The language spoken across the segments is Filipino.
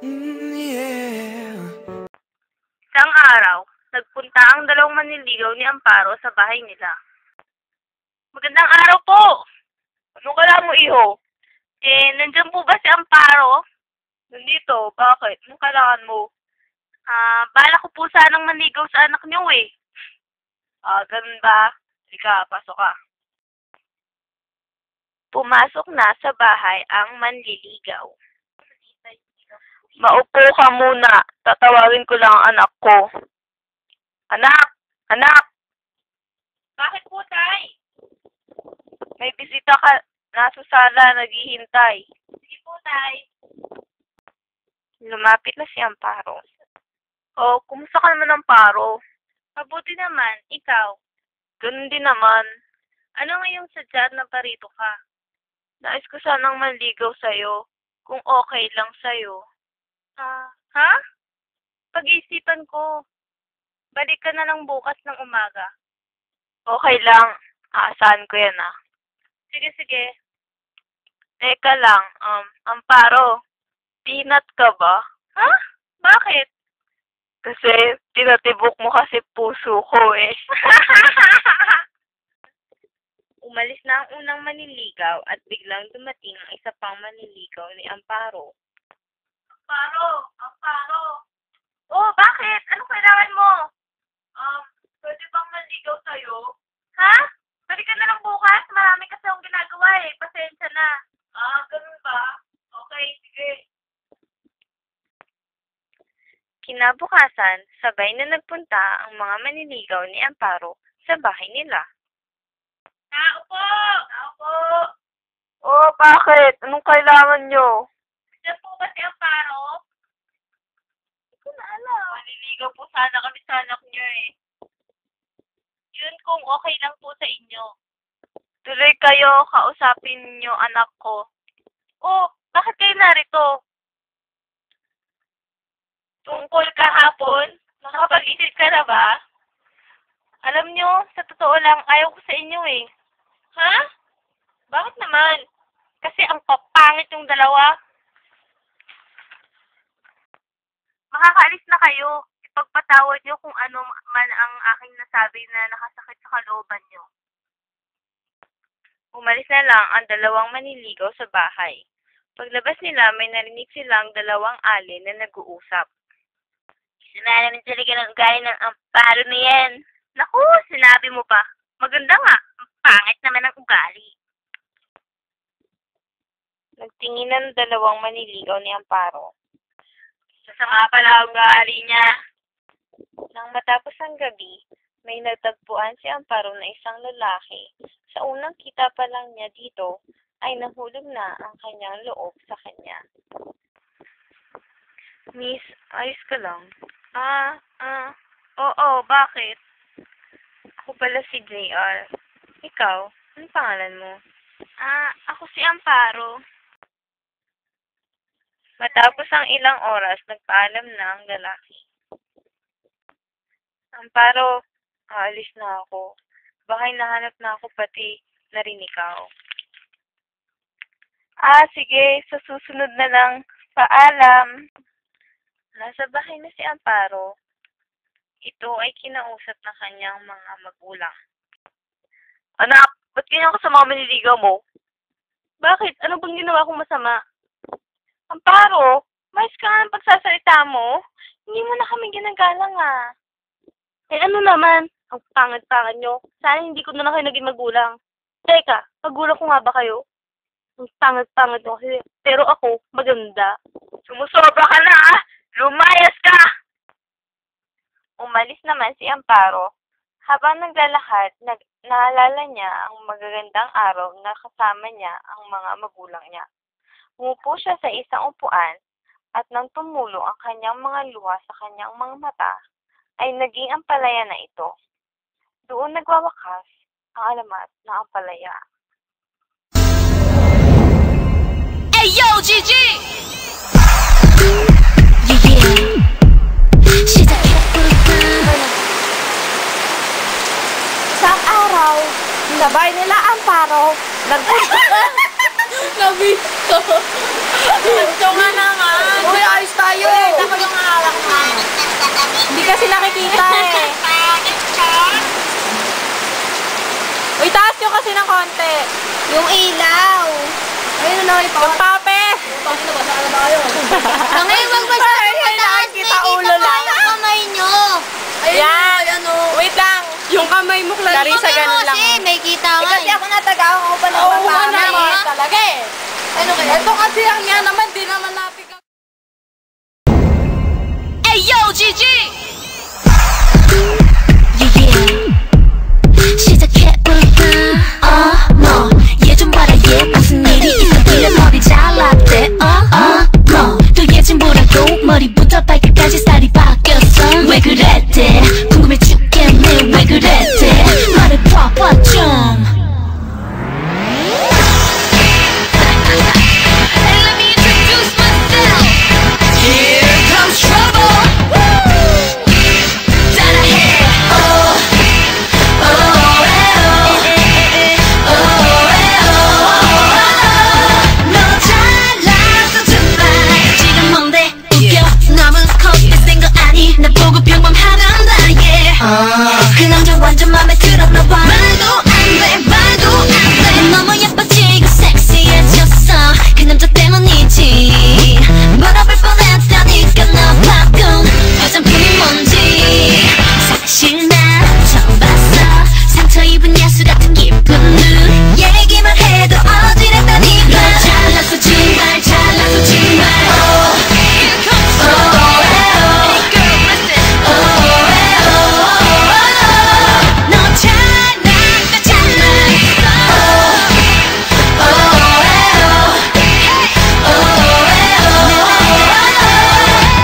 Yeah. Isang araw, nagpunta ang dalawang manliligaw ni Amparo sa bahay nila. Magandang araw po! Anong kailangan mo, iho? Nandyan po ba si Amparo? Nandito, bakit? Anong kailangan mo? Bala ko po sanang manligaw sa anak niyo eh. Ganun ba? Sige, pasok ka. Pumasok na sa bahay ang manliligaw. Maupo ka muna. Tatawagin ko lang ang anak ko. Anak! Anak! Bakit po, tay? May bisita ka. Nasa sala, naghihintay. Sige po, tay. Lumapit na si Amparo. Oh, kumusta ka naman, Amparo? Mabuti naman. Ikaw? Ganun din naman. Ano ngayong sadya na parito ka? Nais ko sanang manligaw sa'yo. Kung okay lang sa'yo. Ha? Pag-iisipan ko. Balik ka na lang bukas ng umaga. Okay lang. Aasahan ko yan Sige. Teka lang, Amparo, pinat ka ba? Ha? Bakit? Kasi tinatibok mo kasi puso ko eh. Umalis na ang unang manliligaw at biglang dumating ang isa pang manliligaw ni Amparo. Amparo! Oh, bakit? Anong kailangan mo? Pwede bang manligaw sa'yo? Ha? Balik ka na lang bukas? Marami kasi akong ginagawa eh. Pasensya na. Ganun ba? Okay, sige. Kinabukasan, sabay na nagpunta ang mga manliligaw ni Amparo sa bahay nila. Tao po! Oh, bakit? Anong kailangan nyo? Diyan po ba si Amparo? Hindi ko na alam. Manliligaw po sana kami sa anak niyo eh. Yun kung okay lang po sa inyo. Tuloy kayo, kausapin niyo anak ko. Oh, bakit kayo narito? Tungkol kahapon? Nakapag-isip ka na ba? Alam niyo, sa totoo lang, ayaw ko sa inyo eh. Ha? Bakit naman? Kasi ang papangit yung dalawa. Makakaalis na kayo. Ipagpatawad niyo kung ano man ang aking nasabi na nakasakit sa kalooban niyo. Umalis na lang ang dalawang manliligaw sa bahay. Paglabas nila, may narinig silang dalawang alin na nag-uusap. Sinala naman talaga ng ugali ng Amparo na yan. Naku, sinabi mo pa. Maganda nga. Ang pangit naman ang ugali. Nagtingin ng dalawang manliligaw ni Amparo. Sasama pala ang ugali niya. Nang matapos ang gabi, may natagpuan si Amparo na isang lalaki. Sa unang kita pa lang niya dito, ay nahulog na ang kanyang loob sa kanya. Miss, ayos ka lang? Oo, bakit? Ako pala si JR. Ikaw, anong pangalan mo? Ako si Amparo. Matapos ang ilang oras, nagpaalam na ang lalaki. Amparo, aalis na ako. Baka hinahanap na ako pati na rin ikaw. Sige, sa susunod na lang. Paalam. Nasa bahay na si Amparo. Ito ay kinausap na kanyang mga magulang. Anak, ba't ganyan ka sa mga manliligaw mo? Bakit? Ano bang ginawa kong masama? Amparo, mais ka nga ng pagsasalita mo. Hindi mo na kami ginagalang ano naman? Ang pangit-pangit nyo. Sana hindi ko na lang kayo naging magulang. Teka, magulang ko nga ba kayo? Ang pangit-pangit nyo kasi. Pero ako, maganda. Sumusobra ka na Lumayas ka! Umalis naman si Amparo. Habang naglalakad, naalala niya ang magagandang araw na kasama niya ang mga magulang niya. Umupo siya sa isang upuan at nang tumulong ang kanyang mga luha sa kanyang mga mata, ay naging ampalaya na ito. Doon nagwawakas ang alamat ng ampalaya. Hey yo, Gigi! Isang araw, sabay nila Amparo, nagpunta. Nabito. Ito nga naman. Uy, ayos tayo. Yung ilaw. Ayun na, yung pape. Ngayon, wag masyadong Ay, mataas. nakikita ulo lang. Yung kamay nyo. Yan. Wait lang. Yung kamay mo, Clarissa, ganun lang. Kasi may kita nga. Kasi ako natagawa ko pa naman para talaga eh. Ano kaya? Ito kasi ang yan naman, di naman natin. Ayo, Gigi! 시작해볼까? 너 얘 좀 봐라 얘 무슨 일이 있었길래 머리 잘랐대 너 또 얘 좀 보라고 머리부터 발끝까지 스타일이 바뀌었어 왜 그랬대 궁금해 죽겠네 왜 그랬대 말해봐봐 좀 Let me introduce myself Here comes trouble 따라해 너 잘났어 정말 지금 뭔데 웃겨 남은 커피 센거 아니 나 보고 평범하단다 yeah 그 남자 완전 맘에 들었나 봐 말도 안돼 말도 안돼 너무 예뻐지고 섹시해졌어 그 남자 때문이지 물어볼 뻔했다니까 너 바꾼 화장품이 뭔지 사실 난 처음 봤어 상처 입은 야수 같은 기쁜 눈 얘기만 해도 어지럽다니까 너 잘났어 정말 잘났어 정말 Here comes trouble Hey girl listen 너 잘났어 잘났어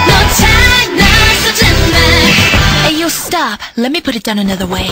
너 잘났어 정말 Hey you stop Let me put it down another way